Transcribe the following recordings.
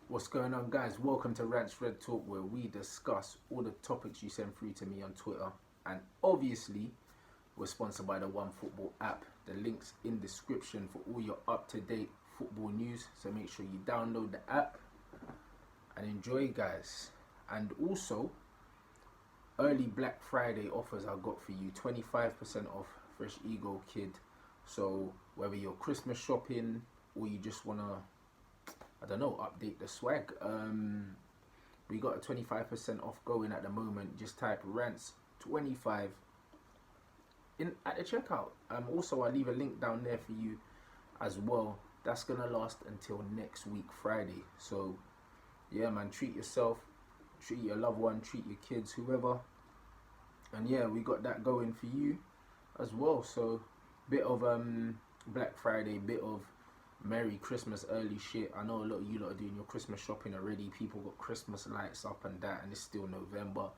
What's going on, guys? Welcome to Rants Red Talk, where we discuss all the topics you send through to me on Twitter. And obviously, we're sponsored by the One Football app. The link's in description for all your up-to-date football news. So make sure you download the app and enjoy, guys. And also, early Black Friday offers I've got for you. 25% off Fresh Ego Kid. So whether you're Christmas shopping or you just want to, I don't know, update the swag. We got a 25% off going at the moment. Just type Rants 25 in at the checkout. Also, I'll leave a link down there for you as well. That's gonna last until next week Friday. So yeah, man, treat yourself, treat your loved one, treat your kids, whoever. And yeah, we got that going for you as well. So bit of Black Friday, bit of Merry Christmas early shit. I know a lot of you lot are doing your Christmas shopping already. People got Christmas lights up and that, and it's still November.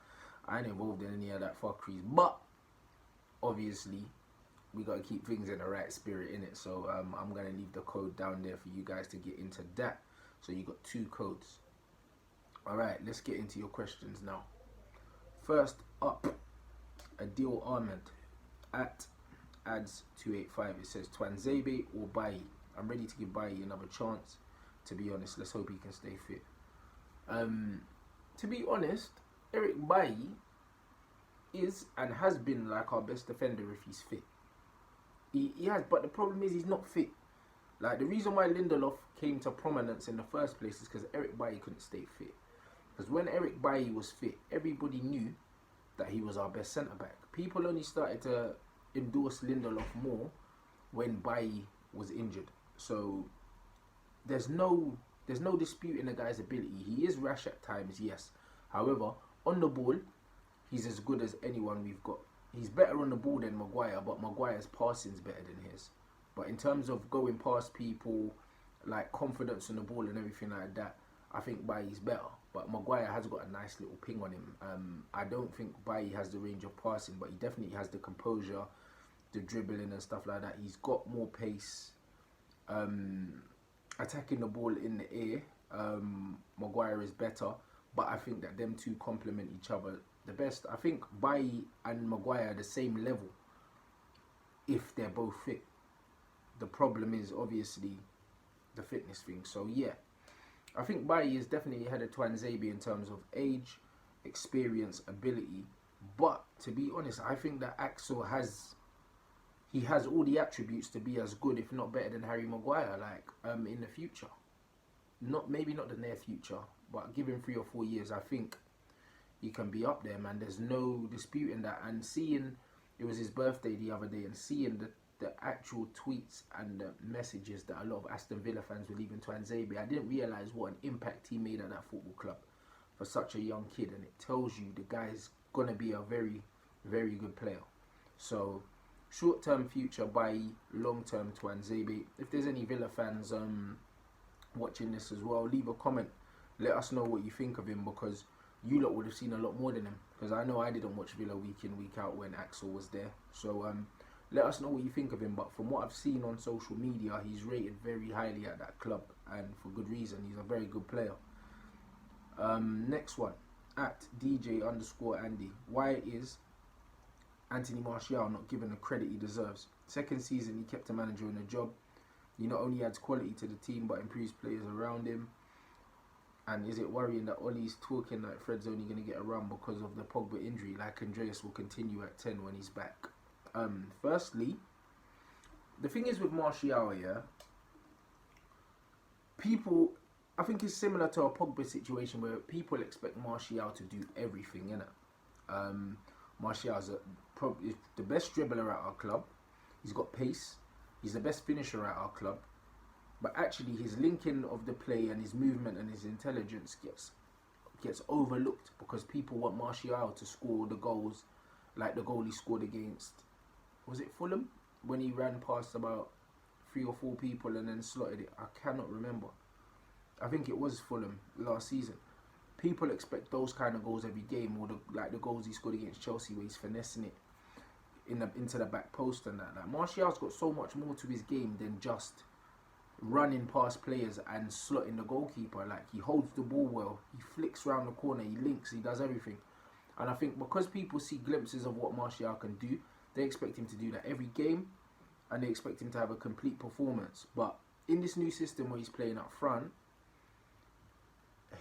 I ain't involved in any of that fuckeries, but obviously we got to keep things in the right spirit in it. So I'm gonna leave the code down there for you guys to get into that. So you got 2 codes. All right, let's get into your questions now. First up, Adil Ahmed at ads285. It says Twanzebe or Bayi. I'm ready to give Bayi another chance. To be honest, let's hope he can stay fit. To be honest, Eric Bayi is and has been like our best defender if he's fit. He has, but the problem is he's not fit. Like, the reason why Lindelof came to prominence in the first place is because Eric Bayi couldn't stay fit. Because when Eric Bayi was fit, everybody knew that he was our best centre back. People only started to endorse Lindelof more when Bayi was injured. So there's no disputing the guy's ability. He is rash at times, yes. However, on the ball, he's as good as anyone we've got. He's better on the ball than Maguire, but Maguire's passing's better than his. But in terms of going past people, like confidence on the ball and everything like that, I think Bayi's better. But Maguire has got a nice little ping on him. I don't think Bayi has the range of passing, but he definitely has the composure, the dribbling and stuff like that. He's got more pace. Attacking the ball in the air, Maguire is better, but I think that them two complement each other the best. I think Bayi and Maguire are the same level if they're both fit. The problem is obviously the fitness thing. So yeah, I think Bayi is definitely ahead of Twanzebe in terms of age, experience, ability. But to be honest, I think that Axel has all the attributes to be as good, if not better, than Harry Maguire. Like in the future, maybe not the near future, but give him 3 or 4 years, I think he can be up there, man. There's no disputing that. And seeing it was his birthday the other day, and seeing the actual tweets and the messages that a lot of Aston Villa fans were leaving Twanzebe, I didn't realise what an impact he made at that football club for such a young kid. And it tells you the guy's gonna be a very, very good player. So short-term future Bayi, long-term Twanzebe. If there's any Villa fans watching this as well, leave a comment. Let us know what you think of him, because you lot would have seen a lot more than him. Because I know I didn't watch Villa week in, week out when Axel was there. So let us know what you think of him. But from what I've seen on social media, he's rated very highly at that club, and for good reason. He's a very good player. Next one, at DJ_Andy. Why is Anthony Martial not given the credit he deserves? Second season, he kept a manager in a job. He not only adds quality to the team, but improves players around him. And is it worrying that Ollie's talking like Fred's only going to get a run because of the Pogba injury, like Andreas will continue at 10 when he's back? Firstly, the thing is with Martial, yeah, people, I think it's similar to a Pogba situation where people expect Martial to do everything, innit? Martial's probably the best dribbler at our club. He's got pace. He's the best finisher at our club. But actually, his linking of the play and his movement and his intelligence gets overlooked because people want Martial to score the goals, like the goal he scored against, was it Fulham, when he ran past about 3 or 4 people and then slotted it? I cannot remember. I think it was Fulham last season. People expect those kind of goals every game, or the goals he scored against Chelsea where he's finessing it into the back post and that. Like, Martial's got so much more to his game than just running past players and slotting the goalkeeper. Like, he holds the ball well, he flicks around the corner, he links, he does everything. And I think because people see glimpses of what Martial can do, they expect him to do that every game, and they expect him to have a complete performance. But in this new system where he's playing up front,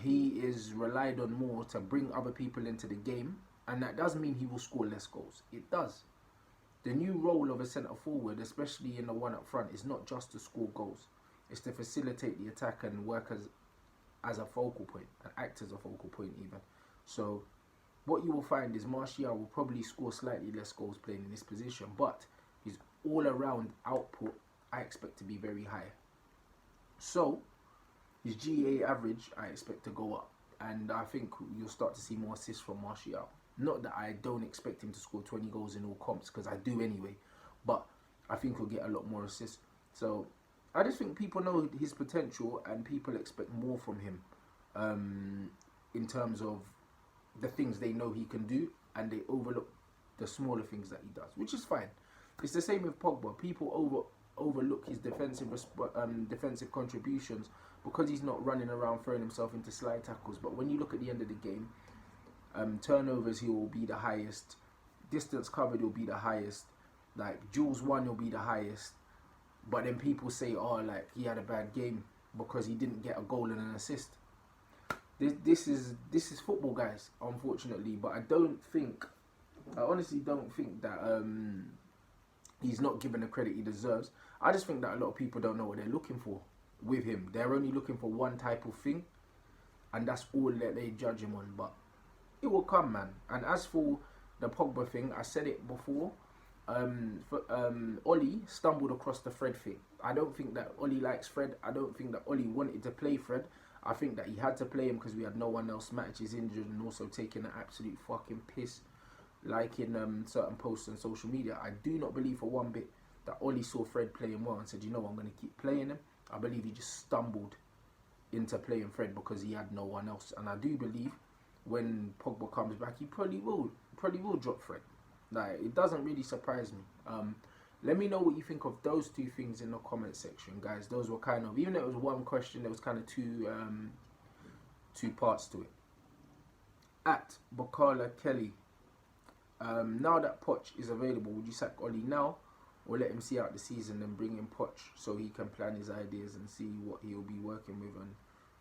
he is relied on more to bring other people into the game, and that does mean he will score less goals. It does. The new role of a centre forward, especially in the one up front, is not just to score goals. It's to facilitate the attack and work as a focal point, and act as a focal point even. So what you will find is Martial will probably score slightly less goals playing in this position, but his all-around output I expect to be very high. So his GA average I expect to go up, and I think you'll start to see more assists from Martial. Not that I don't expect him to score 20 goals in all comps, because I do anyway, but I think he'll get a lot more assists. So I just think people know his potential, and people expect more from him in terms of the things they know he can do, and they overlook the smaller things that he does, which is fine. It's the same with Pogba. People overlook his defensive contributions because he's not running around throwing himself into slide tackles. But when you look at the end of the game, turnovers, he will be the highest. Distance covered, he'll be the highest. Like, duels won, he'll be the highest. But then people say, oh, like, he had a bad game because he didn't get a goal and an assist. This is football, guys, unfortunately. But I honestly don't think that he's not given the credit he deserves. I just think that a lot of people don't know what they're looking for with him. They're only looking for one type of thing, and that's all that they judge him on. But it will come, man. And as for the Pogba thing, I said it before. Oli stumbled across the Fred thing. I don't think that Oli likes Fred. I don't think that Oli wanted to play Fred. I think that he had to play him because we had no one else. Matic is injured and also taking an absolute fucking piss, like in certain posts on social media. I do not believe for one bit that Oli saw Fred playing well and said, you know, I'm going to keep playing him. I believe he just stumbled into playing Fred because he had no one else. And I do believe when Pogba comes back, he probably will drop Fred. Like, it doesn't really surprise me. Let me know what you think of those two things in the comment section, guys. Those were kind of, even though it was one question, there was kind of two parts to it. At Bakala Kelly, now that Poch is available, would you sack Oli now, or let him see out the season and bring in Poch so he can plan his ideas and see what he'll be working with and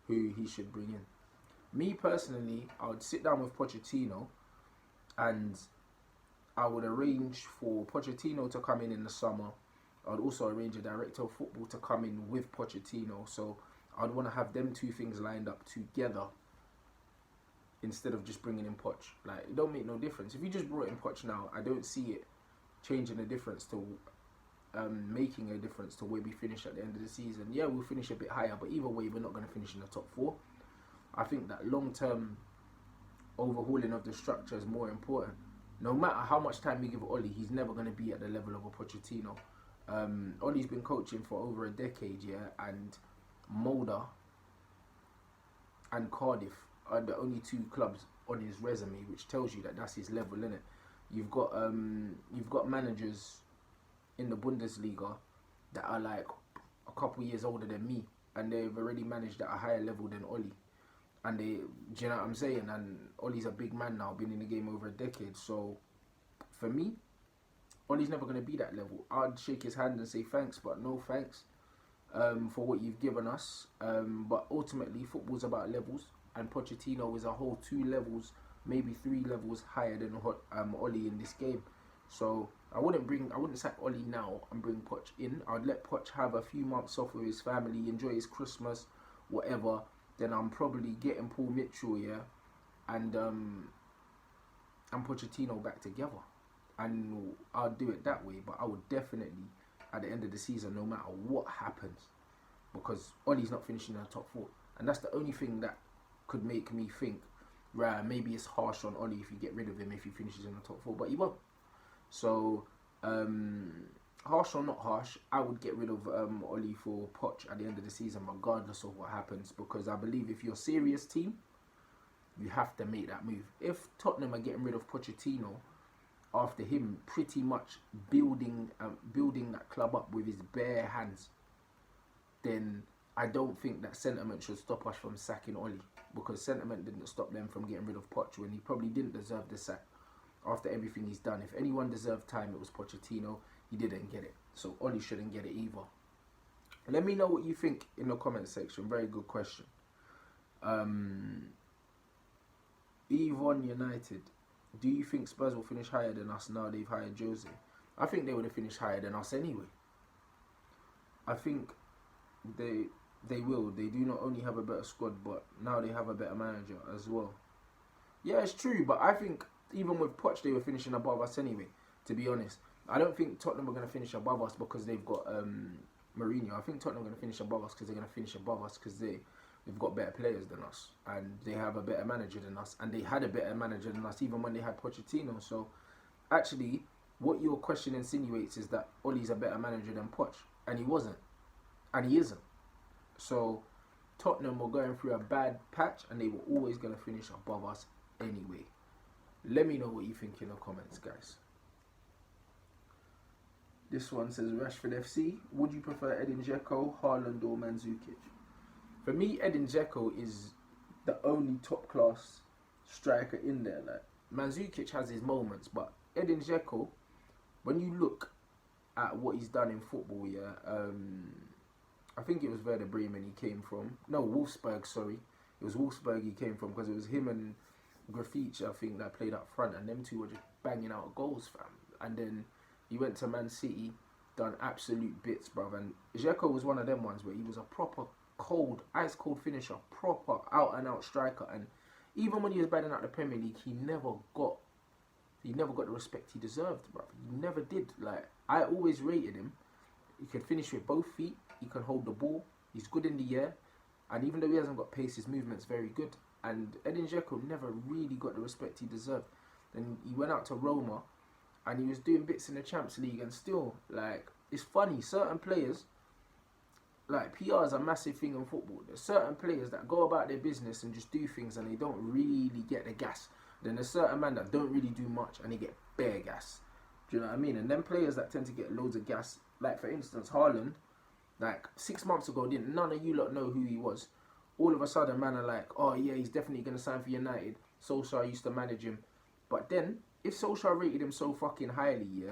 who he should bring in? Me personally, I would sit down with Pochettino, and I would arrange for Pochettino to come in the summer. I would also arrange a director of football to come in with Pochettino. So I'd want to have them two things lined up together instead of just bringing in Poch. Like, it don't make no difference. If you just brought in Poch now, I don't see it changing the difference to making a difference to where we finish at the end of the season. Yeah, we'll finish a bit higher, but either way, we're not going to finish in the top 4. I think that long-term overhauling of the structure is more important. No matter how much time we give Oli, he's never going to be at the level of a Pochettino. Oli's been coaching for over a decade, yeah, and Mulder and Cardiff are the only 2 clubs on his resume, which tells you that that's his level, innit? You've got managers in the Bundesliga that are like a couple years older than me, and they've already managed at a higher level than Oli. And do you know what I'm saying? And Oli's a big man now, been in the game over a decade. So, for me, Oli's never going to be that level. I'd shake his hand and say thanks, but no thanks for what you've given us. But ultimately, football's about levels, and Pochettino is a whole 2 levels, maybe 3 levels higher than Oli in this game. So, I wouldn't sack Oli now and bring Poch in. I'd let Poch have a few months off with his family, enjoy his Christmas, whatever. Then I'm probably getting Paul Mitchell, yeah, and Pochettino back together, and I'll do it that way. But I would definitely, at the end of the season, no matter what happens, because Oli's not finishing in the top 4, and that's the only thing that could make me think, right, maybe it's harsh on Oli if you get rid of him if he finishes in the top 4, but he won't. So, harsh or not harsh, I would get rid of Oli for Poch at the end of the season, regardless of what happens, because I believe if you're a serious team, you have to make that move. If Tottenham are getting rid of Pochettino after him pretty much building that club up with his bare hands, then I don't think that sentiment should stop us from sacking Oli, because sentiment didn't stop them from getting rid of Poch when he probably didn't deserve the sack after everything he's done. If anyone deserved time, it was Pochettino. He didn't get it, so Oli shouldn't get it either. Let me know what you think in the comment section. Very good question. Yvonne United, do you think Spurs will finish higher than us now they've hired Jose? I think they would have finished higher than us anyway. I think they will. They do not only have a better squad, but now they have a better manager as well. Yeah, it's true, but I think even with Poch, they were finishing above us anyway, to be honest. I don't think Tottenham are going to finish above us because they've got Mourinho. I think Tottenham are going to finish above us because they're going to finish above us because they've got better players than us, and they have a better manager than us, and they had a better manager than us even when they had Pochettino. So actually, what your question insinuates is that Oli's a better manager than Poch, and he wasn't, and he isn't. So Tottenham were going through a bad patch, and they were always going to finish above us anyway. Let me know what you think in the comments, guys. This one says, Rashford FC, would you prefer Edin Dzeko, Haaland or Mandzukic? For me, Edin Dzeko is the only top-class striker in there. Like, Mandzukic has his moments, but Edin Dzeko, when you look at what he's done in football, I think it was Werder Bremen he came from. No, Wolfsburg, sorry. It was Wolfsburg he came from, because it was him and Graffici, I think, that played up front, and them two were just banging out goals, fam. And then he went to Man City, done absolute bits, bruv. And Dzeko was one of them ones where he was a proper cold, ice cold finisher, proper out and out striker. And even when he was batting out the Premier League, he never got the respect he deserved, bruv. He never did. Like, I always rated him. He can finish with both feet. He can hold the ball. He's good in the air. And even though he hasn't got pace, his movement's very good. And Edin Dzeko never really got the respect he deserved. Then he went out to Roma, and he was doing bits in the Champions League, and still, like, it's funny, certain players, like, PR is a massive thing in football. There's certain players that go about their business and just do things, and they don't really get the gas. Then there's certain men that don't really do much, and they get bare gas. Do you know what I mean? And then players that tend to get loads of gas, like, for instance, Haaland, like, 6 months ago, didn't none of you lot know who he was. All of a sudden, man are like, oh yeah, he's definitely going to sign for United. Solskjaer used to manage him. But then, if Solskjaer rated him so fucking highly,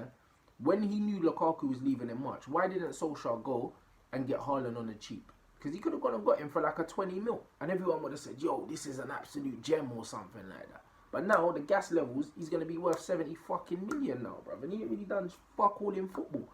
when he knew Lukaku was leaving in March, why didn't Solskjaer go and get Haaland on the cheap? Because he could have gone and got him for like a 20 mil. And everyone would have said, yo, this is an absolute gem or something like that. But now, the gas levels, he's going to be worth 70 fucking million now, bruv. And he ain't really done fuck all in football.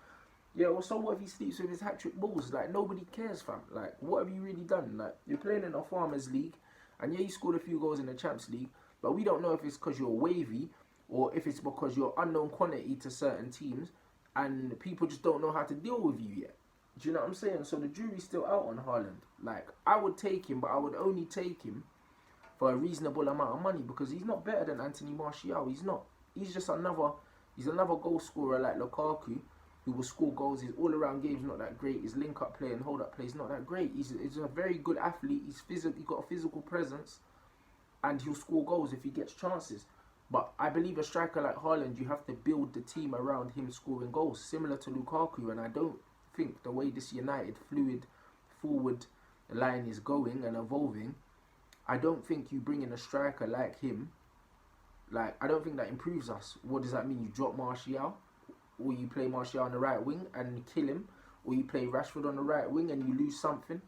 Yeah, well, so what if he sleeps with his hat-trick balls? Like, nobody cares, fam. Like, what have you really done? Like, you're playing in a Farmers League, and yeah, you scored a few goals in the Champions League, but we don't know if it's because you're wavy, or if it's because you're unknown quantity to certain teams, and people just don't know how to deal with you yet. Do you know what I'm saying? So the jury's still out on Haaland. Like, I would take him, but I would only take him for a reasonable amount of money, because he's not better than Anthony Martial. He's not. He's just another goal scorer like Lukaku, who will score goals. His all-around game's not that great. His link-up play and hold-up play is not that great. He's a very good athlete. He's got a physical presence, and he'll score goals if he gets chances. But I believe a striker like Haaland, you have to build the team around him scoring goals, similar to Lukaku. And I don't think the way this United fluid forward line is going and evolving, I don't think you bring in a striker like him. Like, I don't think that improves us. What does that mean? You drop Martial? Or you play Martial on the right wing and kill him, or you play Rashford on the right wing and you lose something.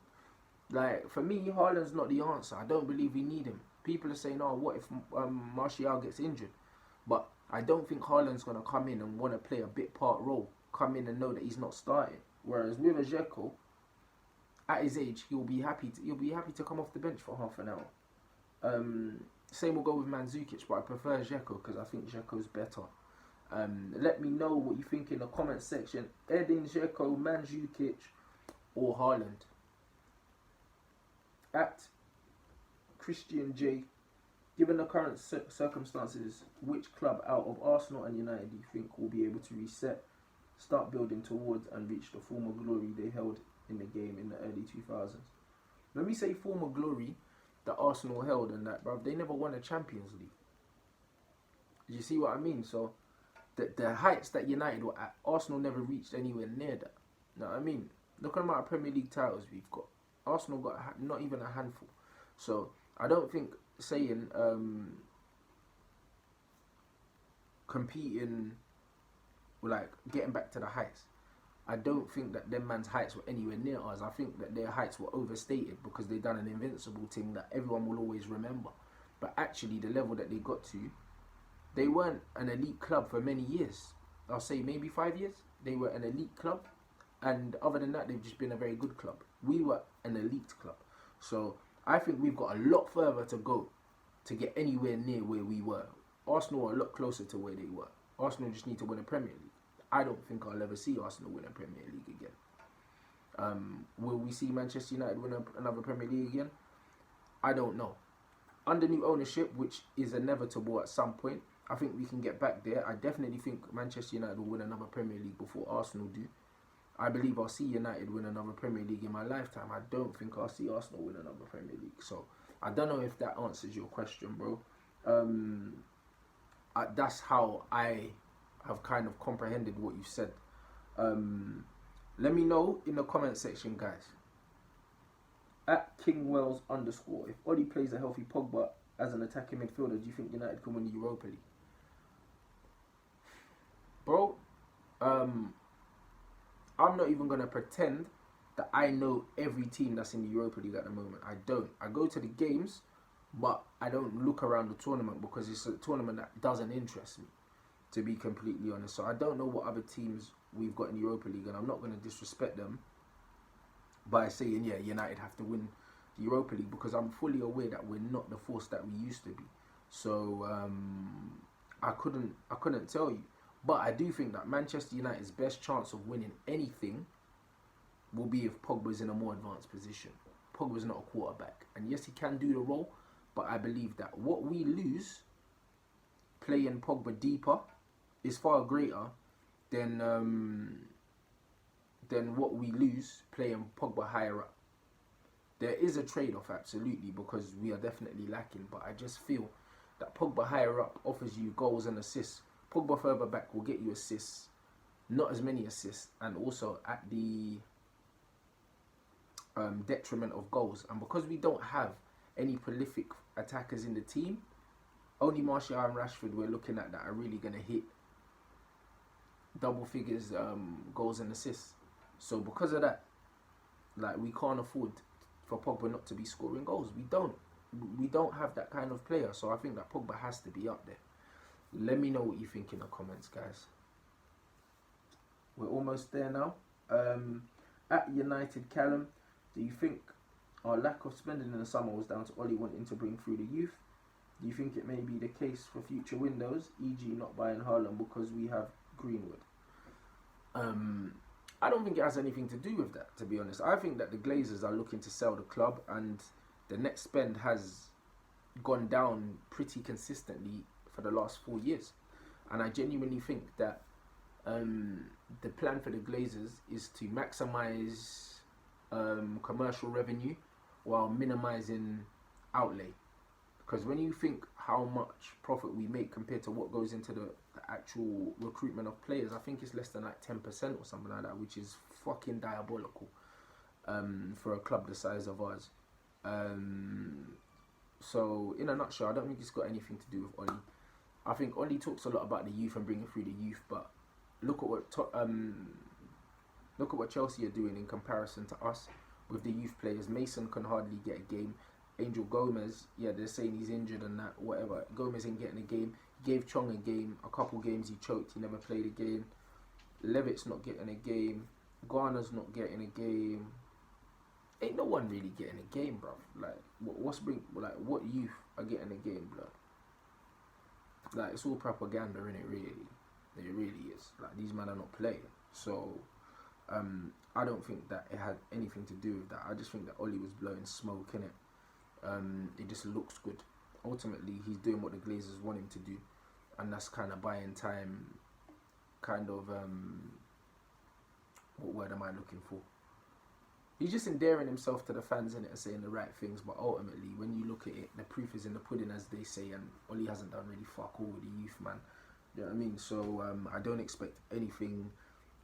Like, for me, Haaland's not the answer. I don't believe we need him. People are saying, oh, what if Martial gets injured? But I don't think Haaland's going to come in and want to play a bit part role, come in and know that he's not starting. Whereas with Dzeko, at his age, he'll be happy to come off the bench for half an hour. Same will go with Mandzukic, but I prefer Dzeko because I think Dzeko's better. Let me know what you think in the comment section. Edin Dzeko, Mandzukic, or Haaland. At Christian J, given the current circumstances, which club out of Arsenal and United do you think will be able to reset, start building towards, and reach the former glory they held in the game in the early 2000s? When we say former glory that Arsenal held and that, bruv, they never won a Champions League. You see what I mean? So the heights that United were at, Arsenal never reached anywhere near that. You know what I mean? Look at the amount of Premier League titles we've got. Arsenal got not even a handful. So I don't think saying competing, like getting back to the heights. I don't think that them man's heights were anywhere near ours. I think that their heights were overstated because they done an invincible thing that everyone will always remember. But actually, the level that they got to, they weren't an elite club for many years. I'll say maybe 5 years. They were an elite club, and other than that, they've just been a very good club. We were an elite club. So I think we've got a lot further to go to get anywhere near where we were. Arsenal are a lot closer to where they were. Arsenal just need to win a Premier League. I don't think I'll ever see Arsenal win a Premier League again. Will we see Manchester United win another Premier League again? I don't know. Under new ownership, which is inevitable at some point, I think we can get back there. I definitely think Manchester United will win another Premier League before Arsenal do. I believe I'll see United win another Premier League in my lifetime. I don't think I'll see Arsenal win another Premier League. So I don't know if that answers your question, bro. That's how I have kind of comprehended what you said. Let me know in the comment section, guys. At Kingwells_, if Oli plays a healthy Pogba as an attacking midfielder, do you think United can win the Europa League? Bro, I'm not even going to pretend that I know every team that's in the Europa League at the moment. I don't. I go to the games, but I don't look around the tournament because it's a tournament that doesn't interest me, to be completely honest. So I don't know what other teams we've got in the Europa League, and I'm not going to disrespect them by saying, yeah, United have to win the Europa League, because I'm fully aware that we're not the force that we used to be. So I couldn't tell you. But I do think that Manchester United's best chance of winning anything will be if Pogba's in a more advanced position. Pogba's not a quarterback. And yes, he can do the role, but I believe that what we lose playing Pogba deeper is far greater than what we lose playing Pogba higher up. There is a trade-off, absolutely, because we are definitely lacking, but I just feel that Pogba higher up offers you goals and assists. Pogba further back will get you assists, not as many assists, and also at the detriment of goals. And because we don't have any prolific attackers in the team, only Martial and Rashford we're looking at that are really going to hit double figures goals and assists. So because of that, like, we can't afford for Pogba not to be scoring goals. We don't have that kind of player. So I think that Pogba has to be up there. Let me know what you think in the comments, guys. We're almost there now. At United Callum, do you think our lack of spending in the summer was down to Oli wanting to bring through the youth? Do you think it may be the case for future windows, e.g. not buying Haaland because we have Greenwood? I don't think it has anything to do with that, to be honest. I think that the Glazers are looking to sell the club, and the net spend has gone down pretty consistently for the last 4 years. And I genuinely think that the plan for the Glazers is to maximise commercial revenue while minimising outlay. Because when you think how much profit we make compared to what goes into the actual recruitment of players, I think it's less than like 10% or something like that, which is fucking diabolical for a club the size of ours. So in a nutshell, I don't think it's got anything to do with Oli. I think Oli talks a lot about the youth and bringing through the youth, but look at what Chelsea are doing in comparison to us with the youth players. Mason can hardly get a game. Angel Gomes, yeah, they're saying he's injured and that, whatever. Gomes ain't getting a game. He gave Chong a game. A couple games he choked. He never played a game. Levitt's not getting a game. Garner's not getting a game. Ain't no one really getting a game, bruv. Like, what youth are getting a game, blood? Like, it's all propaganda, innit, really? It really is. Like, these men are not playing. So, I don't think that it had anything to do with that. I just think that Oli was blowing smoke, innit? It just looks good. Ultimately, he's doing what the Glazers want him to do, and that's kind of buying time. Kind of what word am I looking for? He's just endearing himself to the fans in it and saying the right things. But ultimately, when you look at it, the proof is in the pudding, as they say, and Oli hasn't done really fuck all with the youth, man. You know what I mean? So I don't expect anything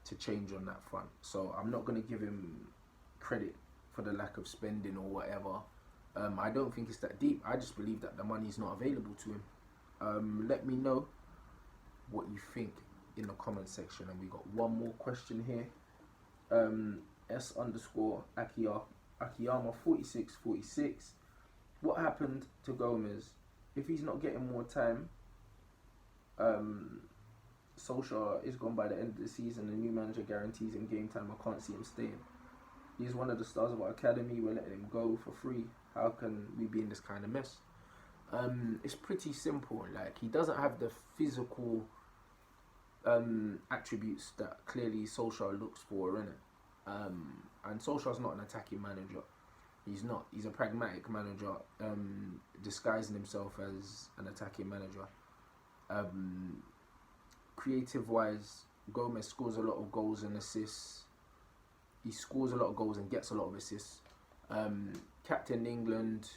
to change on that front. So I'm not going to give him credit for the lack of spending or whatever. I don't think it's that deep. I just believe that the money's not available to him. Let me know what you think in the comment section. And we got one more question here. S_Akiyama 4646. What happened to Gomes? If he's not getting more time, Solskjaer is gone by the end of the season. The new manager guarantees him game time. I can't see him staying. He's one of the stars of our academy. We're letting him go for free. How can we be in this kind of mess? It's pretty simple. Like, he doesn't have the physical attributes that clearly Solskjaer looks for, innit? And Solskjaer's not an attacking manager. He's not. He's a pragmatic manager, disguising himself as an attacking manager. Creative-wise, Gomes scores a lot of goals and assists. He scores a lot of goals and gets a lot of assists. Captain England,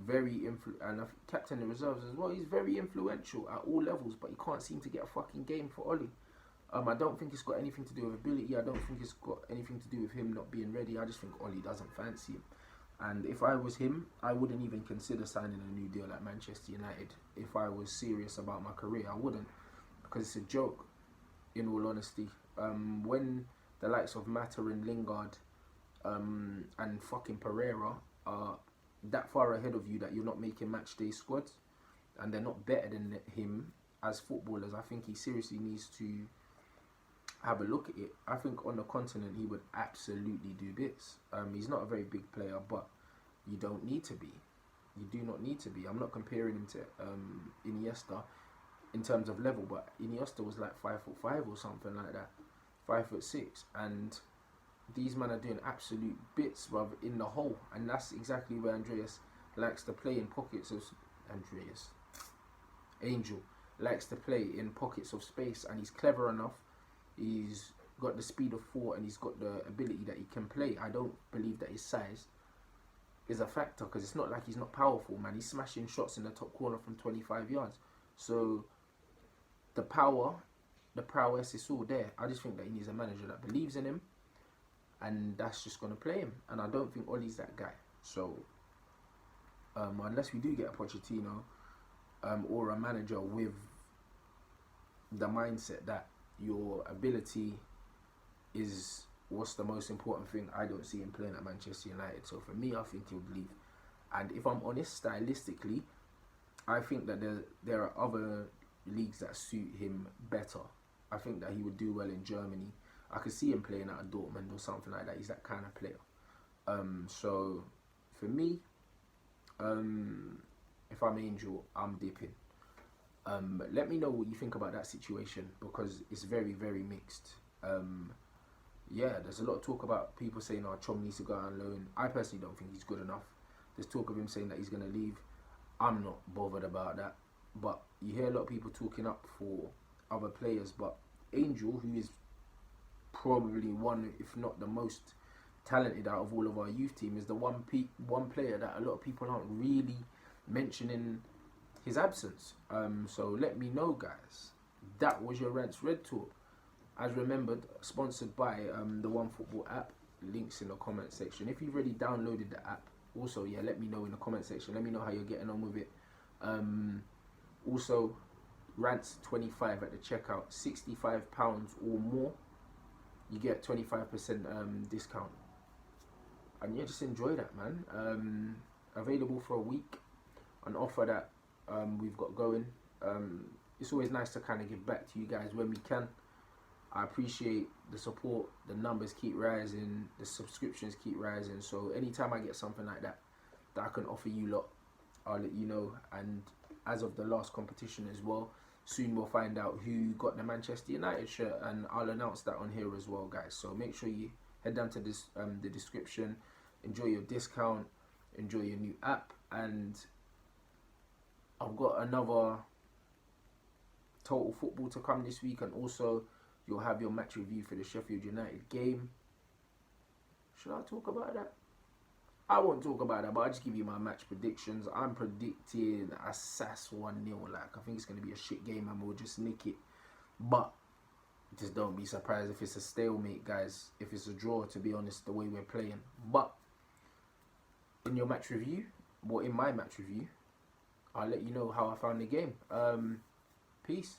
and captain the reserves as well. He's very influential at all levels, but he can't seem to get a fucking game for Ollie. I don't think it's got anything to do with ability. I don't think it's got anything to do with him not being ready. I just think Ollie doesn't fancy him. And if I was him, I wouldn't even consider signing a new deal at Manchester United. If I was serious about my career, I wouldn't, because it's a joke, in all honesty. When the likes of Mata and Lingard and fucking Pereira are that far ahead of you that you're not making match day squads, and they're not better than him as footballers, I think he seriously needs to have a look at it. I think on the continent he would absolutely do bits. He's not a very big player, but you don't need to be. You do not need to be. I'm not comparing him to Iniesta in terms of level, but Iniesta was like 5'5" or something like that, 5'6", and these men are doing absolute bits, rather, in the hole, and that's exactly where Andreas likes to play, in pockets of Angel likes to play in pockets of space, and he's clever enough. He's got the speed of thought, and he's got the ability that he can play. I don't believe that his size is a factor, because it's not like he's not powerful, man. He's smashing shots in the top corner from 25 yards. So the prowess is all there. I just think that he needs a manager that believes in him, and that's just going to play him. And I don't think Ollie's that guy. So unless we do get a Pochettino or a manager with the mindset that your ability is what's the most important thing, I don't see him playing at Manchester United. So for me, I think he'll leave. And if I'm honest, stylistically, I think that there are other leagues that suit him better. I think that he would do well in Germany. I could see him playing at a Dortmund or something like that. He's that kind of player. So for me, if I'm Angel, I'm dipping. Let me know what you think about that situation, because it's very, very mixed. Yeah, there's a lot of talk about people saying, oh, Chom needs to go on loan. I personally don't think he's good enough. There's talk of him saying that he's going to leave. I'm not bothered about that. But you hear a lot of people talking up for other players. But Angel, who is probably one, if not the most talented out of all of our youth team, is the one player that a lot of people aren't really mentioning his absence. So let me know, guys. That was your Rants Red Talk. As remembered, sponsored by the OneFootball app. Links in the comment section. If you've already downloaded the app, also, yeah, let me know in the comment section. Let me know how you're getting on with it. Also, Rants 25 at the checkout. £65 or more, you get 25% discount. And yeah, just enjoy that, man. Available for a week. An offer that we've got going. It's always nice to kind of give back to you guys when we can. I appreciate the support. The numbers keep rising. The subscriptions keep rising. So anytime I get something like that I can offer you lot, I'll let you know. And as of the last competition as well, soon we'll find out who got the Manchester United shirt, and I'll announce that on here as well, guys. So make sure you head down to this the description. Enjoy your discount. Enjoy your new app. And I've got another Total Football to come this week, and also you'll have your match review for the Sheffield United game. Should I talk about that? I won't talk about that, but I'll just give you my match predictions. I'm predicting a sass 1-0. Like, I think it's going to be a shit game and we'll just nick it. But Just don't be surprised if it's a stalemate, guys. If it's a draw, to be honest, the way we're playing. But in your match review, or in my match review, I'll let you know how I found the game. Peace.